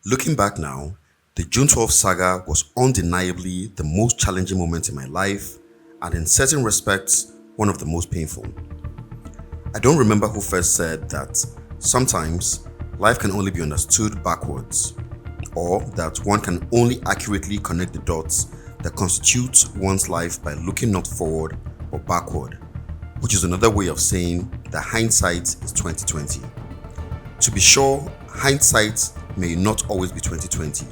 Looking back now, the June 12th saga was undeniably the most challenging moment in my life, and in certain respects, one of the most painful. I don't remember who first said that sometimes life can only be understood backwards, or that one can only accurately connect the dots that constitute one's life by looking not forward but backward, which is another way of saying that hindsight is 2020. To be sure, hindsight may not always be 2020,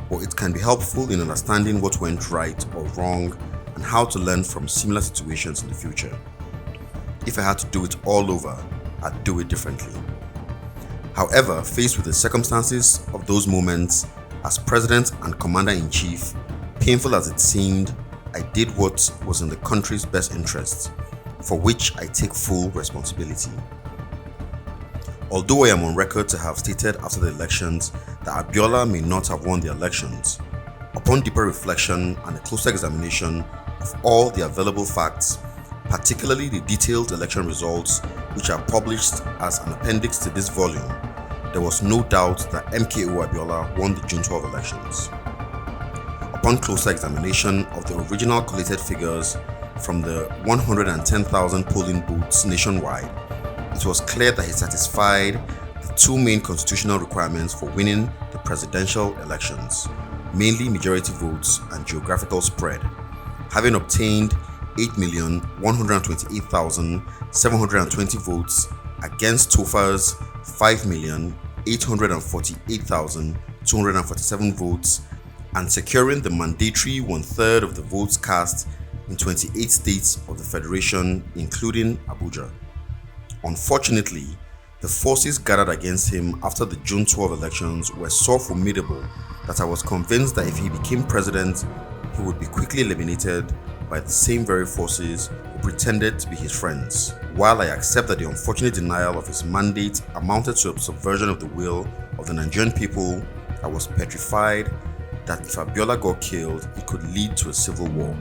but it can be helpful in understanding what went right or wrong and how to learn from similar situations in the future. If I had to do it all over, I'd do it differently. However, faced with the circumstances of those moments, as President and Commander-in-Chief, painful as it seemed, I did what was in the country's best interests, for which I take full responsibility. Although I am on record to have stated after the elections that Abiola may not have won the elections, upon deeper reflection and a closer examination of all the available facts, particularly the detailed election results which are published as an appendix to this volume, there was no doubt that MKO Abiola won the June 12 elections. Upon closer examination of the original collated figures from the 110,000 polling booths nationwide, it was clear that he satisfied the two main constitutional requirements for winning the presidential elections, mainly majority votes and geographical spread, having obtained 8,128,720 votes against Tofa's 5,848,247 votes and securing the mandatory one-third of the votes cast in 28 states of the Federation, including Abuja. Unfortunately, the forces gathered against him after the June 12 elections were so formidable that I was convinced that if he became president, he would be quickly eliminated by the same very forces who pretended to be his friends. While I accept that the unfortunate denial of his mandate amounted to a subversion of the will of the Nigerian people, I was petrified that if Abiola got killed, it could lead to a civil war.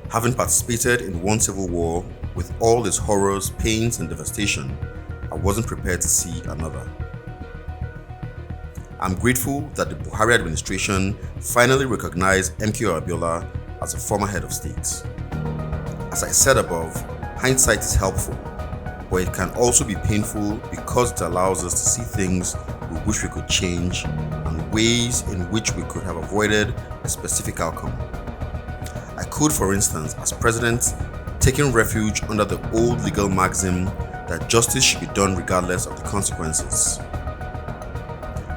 Having participated in one civil war with all its horrors, pains, and devastation, I wasn't prepared to see another. I'm grateful that the Buhari administration finally recognized MKO Abiola as a former head of state. As I said above, hindsight is helpful, but it can also be painful because it allows us to see things we wish we could change and ways in which we could have avoided a specific outcome. I could, for instance, as president, taking refuge under the old legal maxim that justice should be done regardless of the consequences.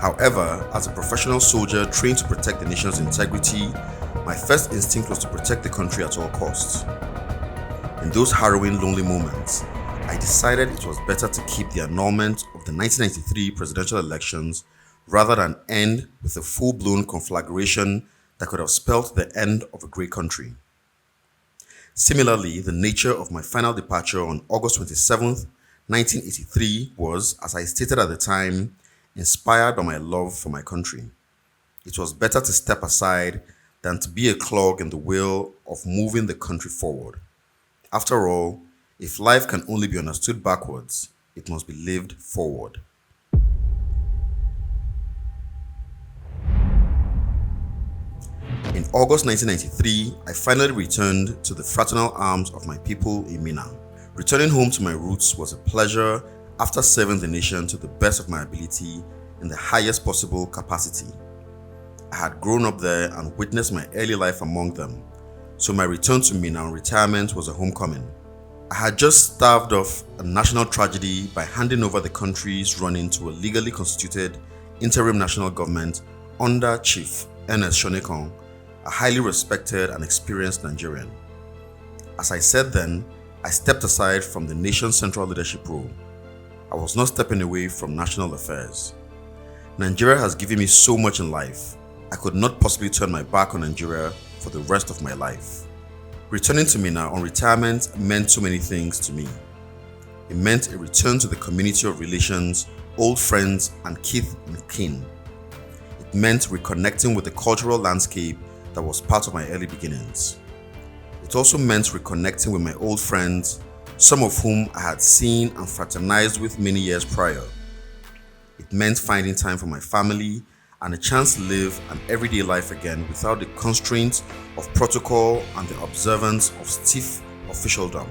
However, as a professional soldier trained to protect the nation's integrity, my first instinct was to protect the country at all costs. In those harrowing, lonely moments, I decided it was better to keep the annulment of the 1993 presidential elections rather than end with a full-blown conflagration that could have spelt the end of a great country. Similarly, the nature of my final departure on August 27, 1983 was, as I stated at the time, inspired by my love for my country. It was better to step aside than to be a clog in the wheel of moving the country forward. After all, if life can only be understood backwards, it must be lived forward. In August 1993, I finally returned to the fraternal arms of my people in Minna. Returning home to my roots was a pleasure after serving the nation to the best of my ability in the highest possible capacity. I had grown up there and witnessed my early life among them, so my return to Minna on retirement was a homecoming. I had just staved off a national tragedy by handing over the country's running to a legally constituted interim national government under Chief Ernest Shonekan, a highly respected and experienced Nigerian. As I said then, I stepped aside from the nation's central leadership role. I was not stepping away from national affairs. Nigeria has given me so much in life. I could not possibly turn my back on Nigeria for the rest of my life. Returning to Minna on retirement meant so many things to me. It meant a return to the community of relations, old friends, and kith and kin. It meant reconnecting with the cultural landscape that was part of my early beginnings. It also meant reconnecting with my old friends, some of whom I had seen and fraternized with many years prior. It meant finding time for my family and a chance to live an everyday life again without the constraints of protocol and the observance of stiff officialdom.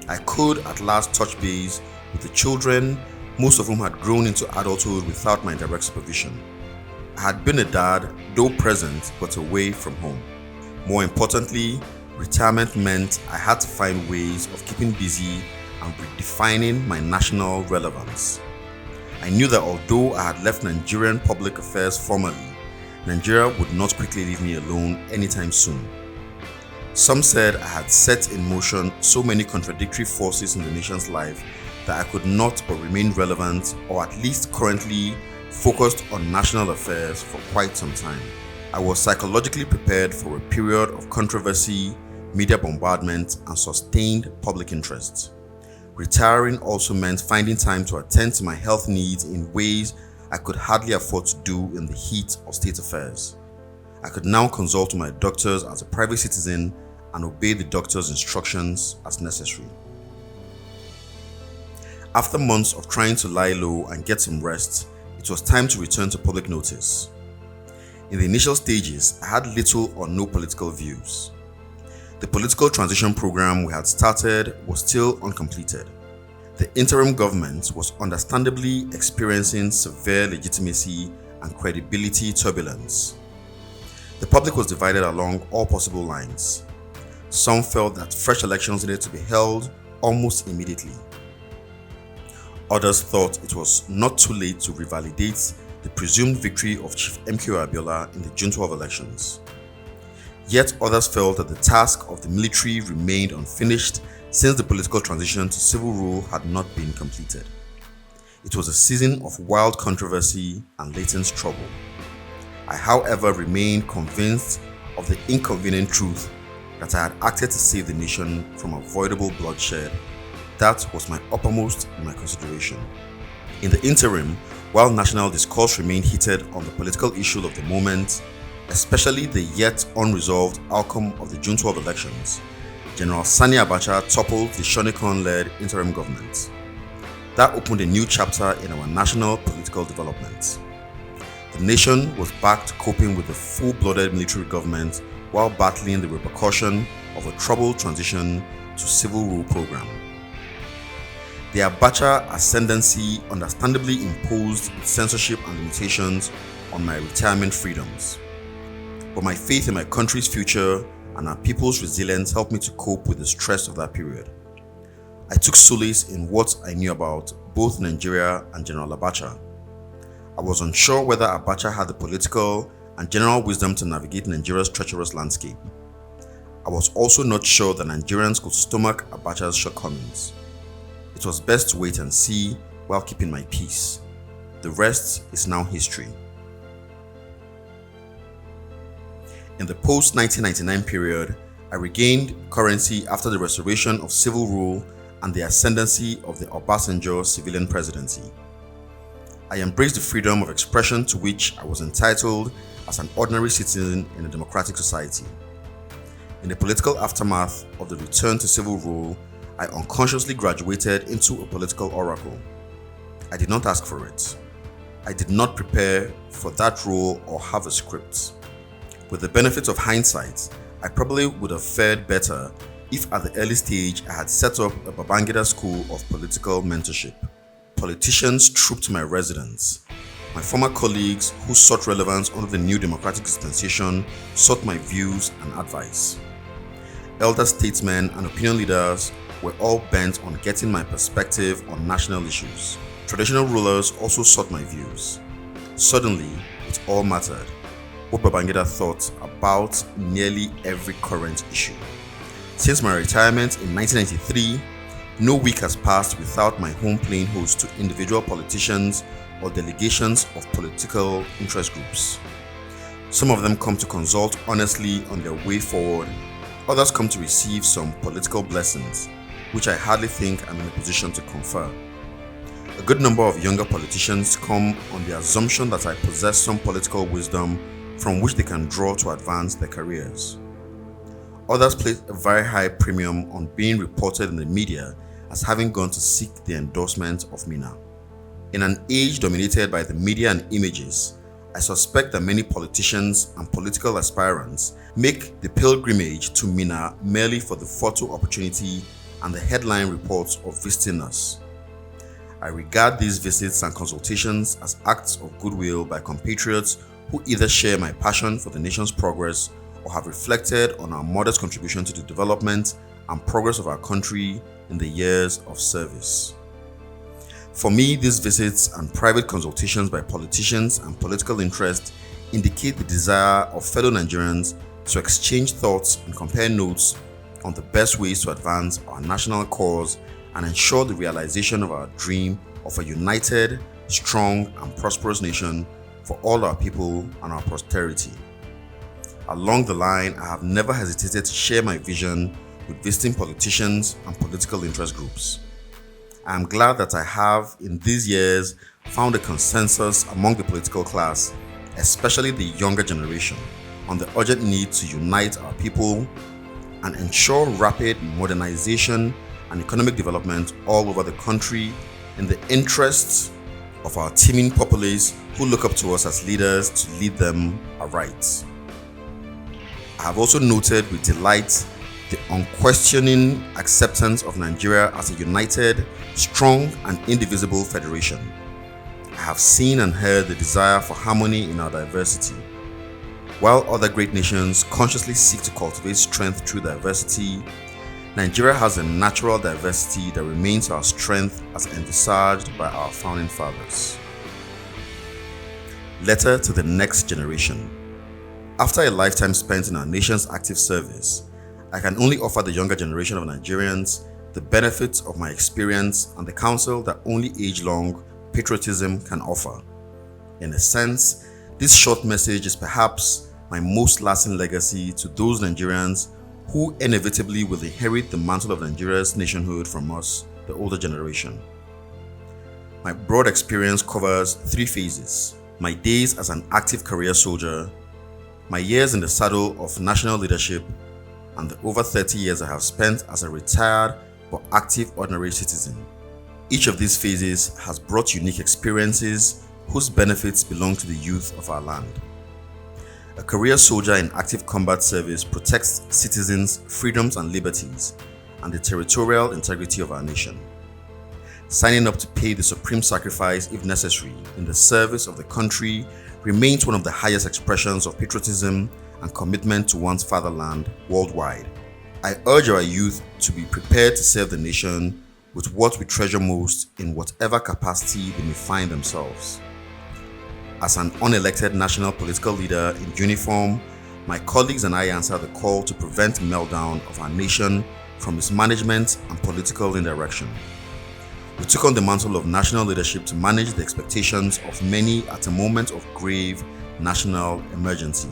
I could at last touch base with the children, most of whom had grown into adulthood without my direct supervision. I had been a dad, though present, but away from home. More importantly, retirement meant I had to find ways of keeping busy and redefining my national relevance. I knew that although I had left Nigerian public affairs formally, Nigeria would not quickly leave me alone anytime soon. Some said I had set in motion so many contradictory forces in the nation's life that I could not but remain relevant, or at least currently focused on national affairs for quite some time. I was psychologically prepared for a period of controversy, media bombardment, and sustained public interest. Retiring also meant finding time to attend to my health needs in ways I could hardly afford to do in the heat of state affairs. I could now consult my doctors as a private citizen and obey the doctor's instructions as necessary. After months of trying to lie low and get some rest, it was time to return to public notice. In the initial stages, I had little or no political views. The political transition program we had started was still uncompleted. The interim government was understandably experiencing severe legitimacy and credibility turbulence. The public was divided along all possible lines. Some felt that fresh elections needed to be held almost immediately. Others thought it was not too late to revalidate the presumed victory of Chief MK Abiola in the June 12 elections. Yet others felt that the task of the military remained unfinished since the political transition to civil rule had not been completed. It was a season of wild controversy and latent trouble. I, however, remained convinced of the inconvenient truth that I had acted to save the nation from avoidable bloodshed. That was my uppermost in my consideration. In the interim, while national discourse remained heated on the political issue of the moment, especially the yet unresolved outcome of the June 12 elections, General Sani Abacha toppled the Shonekan-led interim government. That opened a new chapter in our national political development. The nation was back to coping with the full-blooded military government while battling the repercussion of a troubled transition to civil rule program. The Abacha ascendancy understandably imposed its censorship and limitations on my retirement freedoms. But my faith in my country's future and our people's resilience helped me to cope with the stress of that period. I took solace in what I knew about both Nigeria and General Abacha. I was unsure whether Abacha had the political and general wisdom to navigate Nigeria's treacherous landscape. I was also not sure that Nigerians could stomach Abacha's shortcomings. It was best to wait and see while keeping my peace. The rest is now history. In the post-1999 period, I regained currency after the restoration of civil rule and the ascendancy of the Obasanjo civilian presidency. I embraced the freedom of expression to which I was entitled as an ordinary citizen in a democratic society. In the political aftermath of the return to civil rule, I unconsciously graduated into a political oracle. I did not ask for it. I did not prepare for that role or have a script. With the benefit of hindsight, I probably would have fared better if at the early stage I had set up a Babangida school of political mentorship. Politicians trooped my residence. My former colleagues who sought relevance under the new democratic dispensation sought my views and advice. Elder statesmen and opinion leaders were all bent on getting my perspective on national issues. Traditional rulers also sought my views. Suddenly, it all mattered. What Babangida thought about nearly every current issue. Since my retirement in 1993, no week has passed without my home playing host to individual politicians or delegations of political interest groups. Some of them come to consult honestly on their way forward. Others come to receive some political blessings, which I hardly think I'm in a position to confer. A good number of younger politicians come on the assumption that I possess some political wisdom from which they can draw to advance their careers. Others place a very high premium on being reported in the media as having gone to seek the endorsement of me now. In an age dominated by the media and images, I suspect that many politicians and political aspirants make the pilgrimage to Mina merely for the photo opportunity and the headline reports of visiting us. I regard these visits and consultations as acts of goodwill by compatriots who either share my passion for the nation's progress or have reflected on our modest contribution to the development and progress of our country in the years of service. For me, these visits and private consultations by politicians and political interests indicate the desire of fellow Nigerians to exchange thoughts and compare notes on the best ways to advance our national cause and ensure the realization of our dream of a united, strong, and prosperous nation for all our people and our posterity. Along the line, I have never hesitated to share my vision with visiting politicians and political interest groups. I am glad that I have, in these years, found a consensus among the political class, especially the younger generation, on the urgent need to unite our people and ensure rapid modernization and economic development all over the country in the interests of our teeming populace who look up to us as leaders to lead them aright. I have also noted with delight the unquestioning acceptance of Nigeria as a united, strong, and indivisible federation. I have seen and heard the desire for harmony in our diversity. While other great nations consciously seek to cultivate strength through diversity, Nigeria has a natural diversity that remains our strength as envisaged by our founding fathers. Letter to the next generation. After a lifetime spent in our nation's active service, I can only offer the younger generation of Nigerians the benefits of my experience and the counsel that only age-long patriotism can offer. In a sense, this short message is perhaps my most lasting legacy to those Nigerians who inevitably will inherit the mantle of Nigeria's nationhood from us, the older generation. My broad experience covers 3 phases: my days as an active career soldier, my years in the saddle of national leadership, and the over 30 years I have spent as a retired but active ordinary citizen. Each of these phases has brought unique experiences whose benefits belong to the youth of our land. A career soldier in active combat service protects citizens' freedoms and liberties and the territorial integrity of our nation. Signing up to pay the supreme sacrifice if necessary in the service of the country remains one of the highest expressions of patriotism and commitment to one's fatherland worldwide. I urge our youth to be prepared to serve the nation with what we treasure most in whatever capacity they may find themselves. As an unelected national political leader in uniform, my colleagues and I answer the call to prevent meltdown of our nation from mismanagement and political indirection. We took on the mantle of national leadership to manage the expectations of many at a moment of grave national emergency.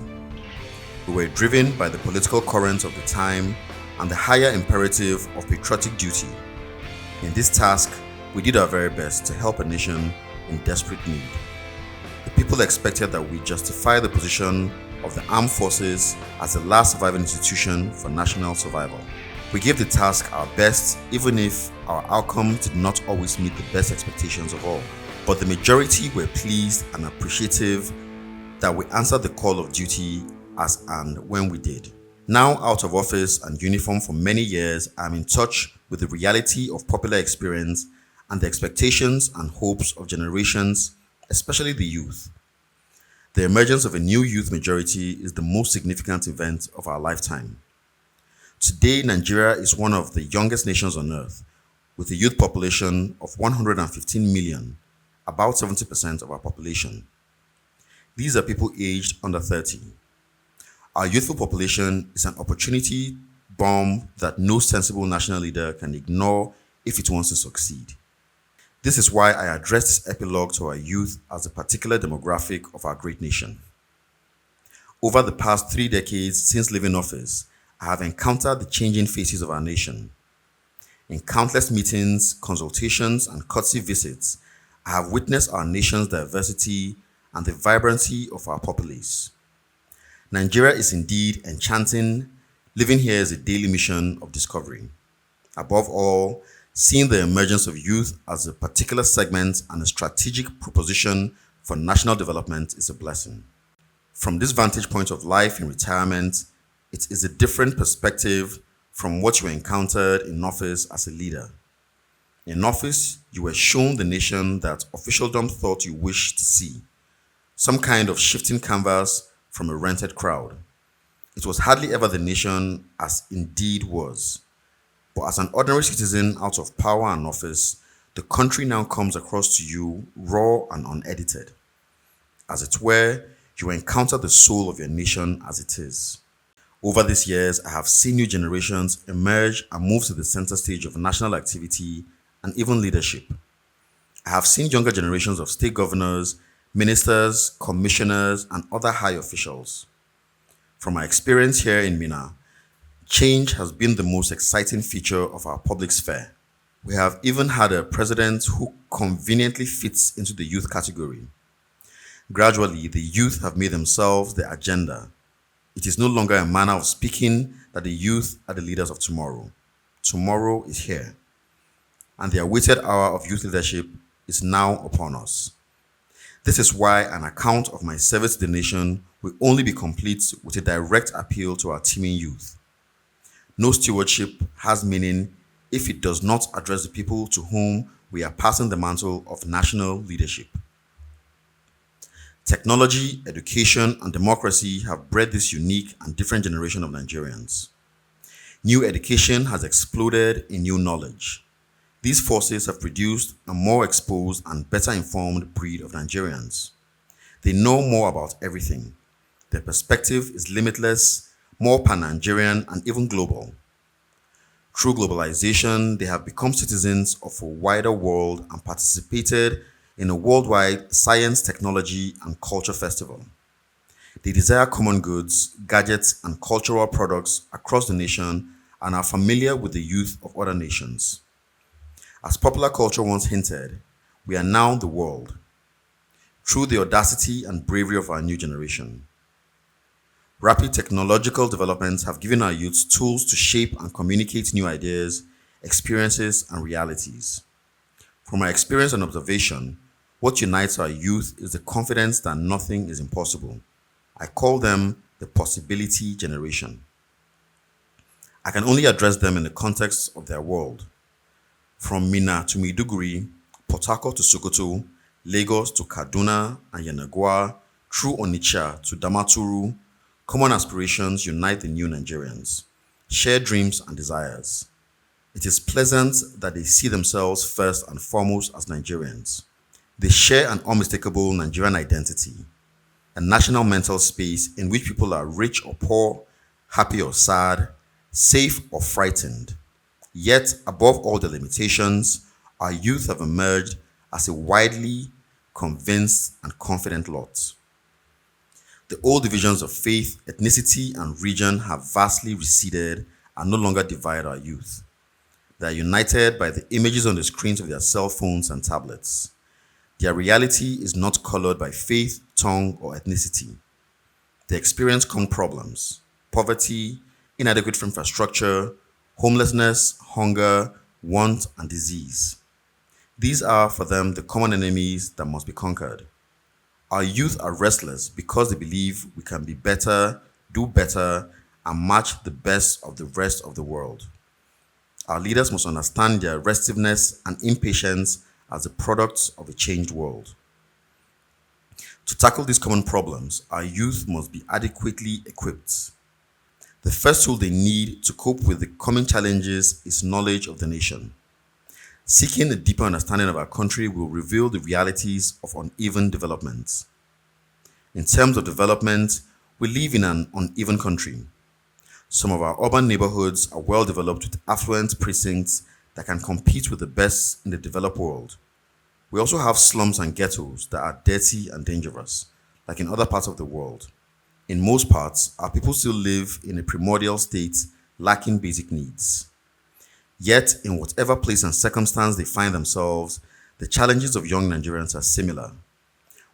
We were driven by the political currents of the time and the higher imperative of patriotic duty. In this task, we did our very best to help a nation in desperate need. The people expected that we justify the position of the armed forces as the last surviving institution for national survival. We gave the task our best, even if our outcome did not always meet the best expectations of all. But the majority were pleased and appreciative that we answered the call of duty as and when we did. Now out of office and uniform for many years, I am in touch with the reality of popular experience and the expectations and hopes of generations, especially the youth. The emergence of a new youth majority is the most significant event of our lifetime. Today, Nigeria is one of the youngest nations on earth, with a youth population of 115 million, about 70% of our population. These are people aged under 30. Our youthful population is an opportunity bomb that no sensible national leader can ignore if it wants to succeed. This is why I address this epilogue to our youth as a particular demographic of our great nation. Over the past 3 decades since leaving office, I have encountered the changing faces of our nation. In countless meetings, consultations, and courtesy visits, I have witnessed our nation's diversity and the vibrancy of our populace. Nigeria is indeed enchanting. Living here is a daily mission of discovery. Above all, seeing the emergence of youth as a particular segment and a strategic proposition for national development is a blessing. From this vantage point of life in retirement, it is a different perspective from what you encountered in office as a leader. In office, you were shown the nation that officialdom thought you wished to see, some kind of shifting canvas from a rented crowd. It was hardly ever the nation as indeed was. But as an ordinary citizen out of power and office, the country now comes across to you raw and unedited. As it were, you encounter the soul of your nation as it is. Over these years, I have seen new generations emerge and move to the center stage of national activity and even leadership. I have seen younger generations of state governors, ministers, commissioners, and other high officials. From my experience here in Mina, change has been the most exciting feature of our public sphere. We have even had a president who conveniently fits into the youth category. Gradually, the youth have made themselves the agenda. It is no longer a manner of speaking that the youth are the leaders of tomorrow. Tomorrow is here, and the awaited hour of youth leadership is now upon us. This is why an account of my service to the nation will only be complete with a direct appeal to our teeming youth. No stewardship has meaning if it does not address the people to whom we are passing the mantle of national leadership. Technology, education, and democracy have bred this unique and different generation of Nigerians. New education has exploded in new knowledge. These forces have produced a more exposed and better informed breed of Nigerians. They know more about everything. Their perspective is limitless, more pan-Nigerian, and even global. Through globalization, they have become citizens of a wider world and participated in a worldwide science, technology, and culture festival. They desire common goods, gadgets, and cultural products across the nation and are familiar with the youth of other nations. As popular culture once hinted, we are now the world, through the audacity and bravery of our new generation. Rapid technological developments have given our youths tools to shape and communicate new ideas, experiences, and realities. From my experience and observation, what unites our youth is the confidence that nothing is impossible. I call them the possibility generation. I can only address them in the context of their world. From Mina to Maiduguri, Port Harcourt to Sokoto, Lagos to Kaduna and Yenagoa, through Onitsha to Damaturu, common aspirations unite the new Nigerians, shared dreams and desires. It is pleasant that they see themselves first and foremost as Nigerians. They share an unmistakable Nigerian identity, a national mental space in which people are rich or poor, happy or sad, safe or frightened. Yet, above all the limitations, our youth have emerged as a widely convinced and confident lot. The old divisions of faith, ethnicity, and region have vastly receded and no longer divide our youth. They are united by the images on the screens of their cell phones and tablets. Their reality is not colored by faith, tongue, or ethnicity. They experience common problems: poverty, inadequate infrastructure, homelessness, hunger, want, and disease. These are for them the common enemies that must be conquered. Our youth are restless because they believe we can be better, do better, and match the best of the rest of the world. Our leaders must understand their restiveness and impatience as the products of a changed world. To tackle these common problems, our youth must be adequately equipped. The first tool they need to cope with the coming challenges is knowledge of the nation. Seeking a deeper understanding of our country will reveal the realities of uneven development. In terms of development, we live in an uneven country. Some of our urban neighborhoods are well developed with affluent precincts that can compete with the best in the developed world. We also have slums and ghettos that are dirty and dangerous, like in other parts of the world. In most parts, our people still live in a primordial state, lacking basic needs. Yet, in whatever place and circumstance they find themselves, the challenges of young Nigerians are similar.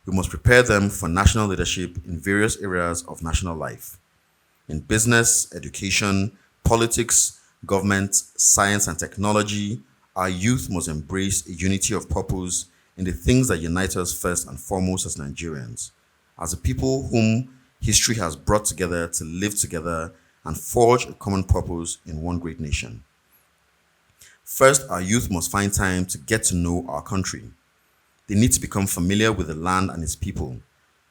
We must prepare them for national leadership in various areas of national life. In business, education, politics, government, science and technology, Our youth must embrace a unity of purpose in the things that unite us first and foremost as Nigerians, as a people whom history has brought together to live together and forge a common purpose in one great nation. First, our youth must find time to get to know our country. They need to become familiar with the land and its people,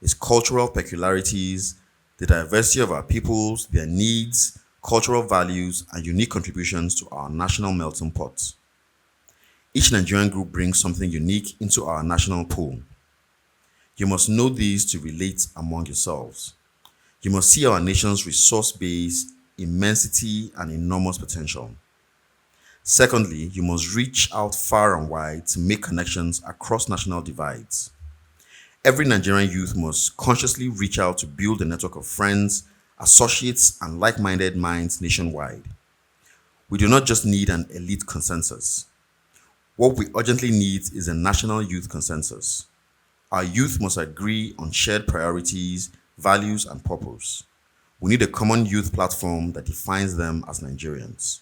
its cultural peculiarities, the diversity of our peoples, their needs, cultural values, and unique contributions to our national melting pot. Each Nigerian group brings something unique into our national pool. You must know these to relate among yourselves. You must see our nation's resource base, immensity, and enormous potential. Secondly, you must reach out far and wide to make connections across national divides. Every Nigerian youth must consciously reach out to build a network of friends, associates, and like-minded minds nationwide. We do not just need an elite consensus. What we urgently need is a national youth consensus. Our youth must agree on shared priorities, values, and purpose. We need a common youth platform that defines them as Nigerians.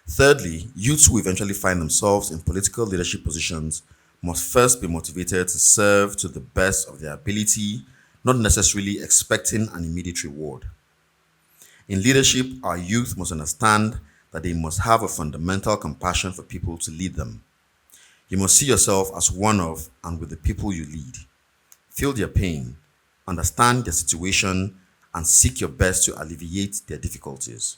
Thirdly, youths who eventually find themselves in political leadership positions must first be motivated to serve to the best of their ability, not necessarily expecting an immediate reward. In leadership, our youth must understand that they must have a fundamental compassion for people to lead them. You must see yourself as one of and with the people you lead. Feel their pain, understand their situation, and seek your best to alleviate their difficulties.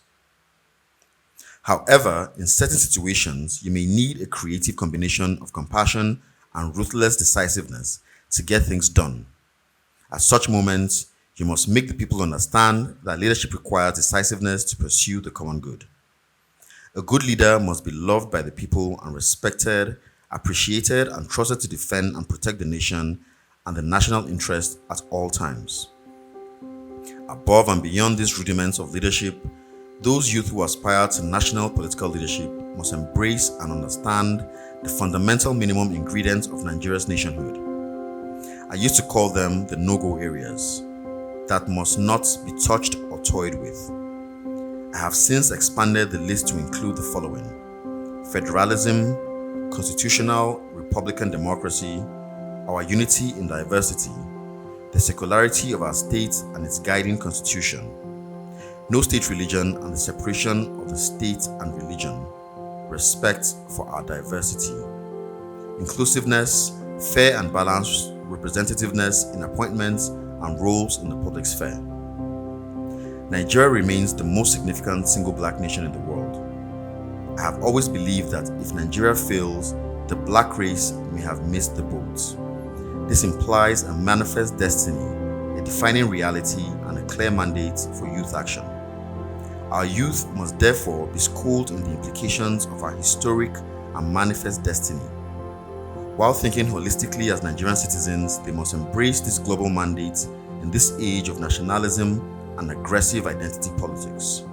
However, in certain situations, you may need a creative combination of compassion and ruthless decisiveness to get things done. At such moments, you must make the people understand that leadership requires decisiveness to pursue the common good. A good leader must be loved by the people and respected, appreciated, and trusted to defend and protect the nation and the national interest at all times. Above and beyond these rudiments of leadership, those youth who aspire to national political leadership must embrace and understand the fundamental minimum ingredients of Nigeria's nationhood. I used to call them the no-go areas that must not be touched or toyed with. I have since expanded the list to include the following: federalism, constitutional republican democracy, our unity in diversity, the secularity of our state and its guiding constitution, no state religion and the separation of the state and religion, respect for our diversity, inclusiveness, fair and balanced representativeness in appointments and roles in the public sphere. Nigeria remains the most significant single black nation in the world. I have always believed that if Nigeria fails, the black race may have missed the boat. This implies a manifest destiny, a defining reality, and a clear mandate for youth action. Our youth must therefore be schooled in the implications of our historic and manifest destiny. While thinking holistically as Nigerian citizens, they must embrace this global mandate in this age of nationalism and aggressive identity politics.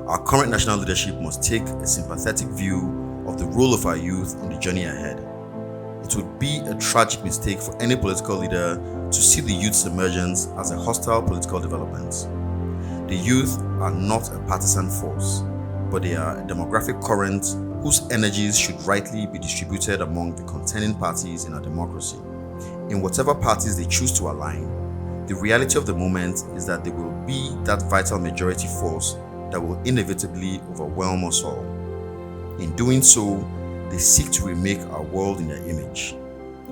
Our current national leadership must take a sympathetic view of the role of our youth in the journey ahead. It would be a tragic mistake for any political leader to see the youth's emergence as a hostile political development. The youth are not a partisan force, but they are a demographic current whose energies should rightly be distributed among the contending parties in our democracy. In whatever parties they choose to align, the reality of the moment is that they will be that vital majority force that will inevitably overwhelm us all. In doing so, they seek to remake our world in their image.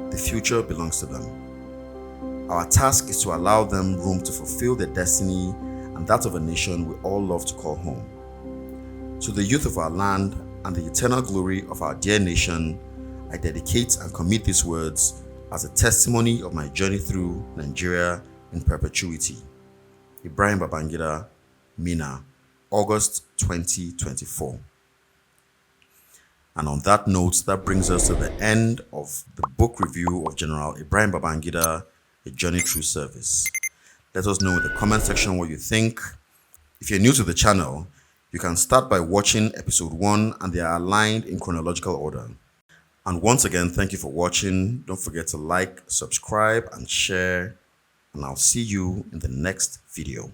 The future belongs to them. Our task is to allow them room to fulfill their destiny and that of a nation we all love to call home. To the youth of our land and the eternal glory of our dear nation, I dedicate and commit these words as a testimony of my journey through Nigeria in perpetuity. Ibrahim Babangida, Mina, August 2024. And on that note, that brings us to the end of the book review of General Ibrahim Babangida, A Journey Through Service. Let us know in the comment section what you think. If you're new to the channel, you can start by watching episode 1 and they are aligned in chronological order. And once again, thank you for watching. Don't forget to like, subscribe, and share. And I'll see you in the next video.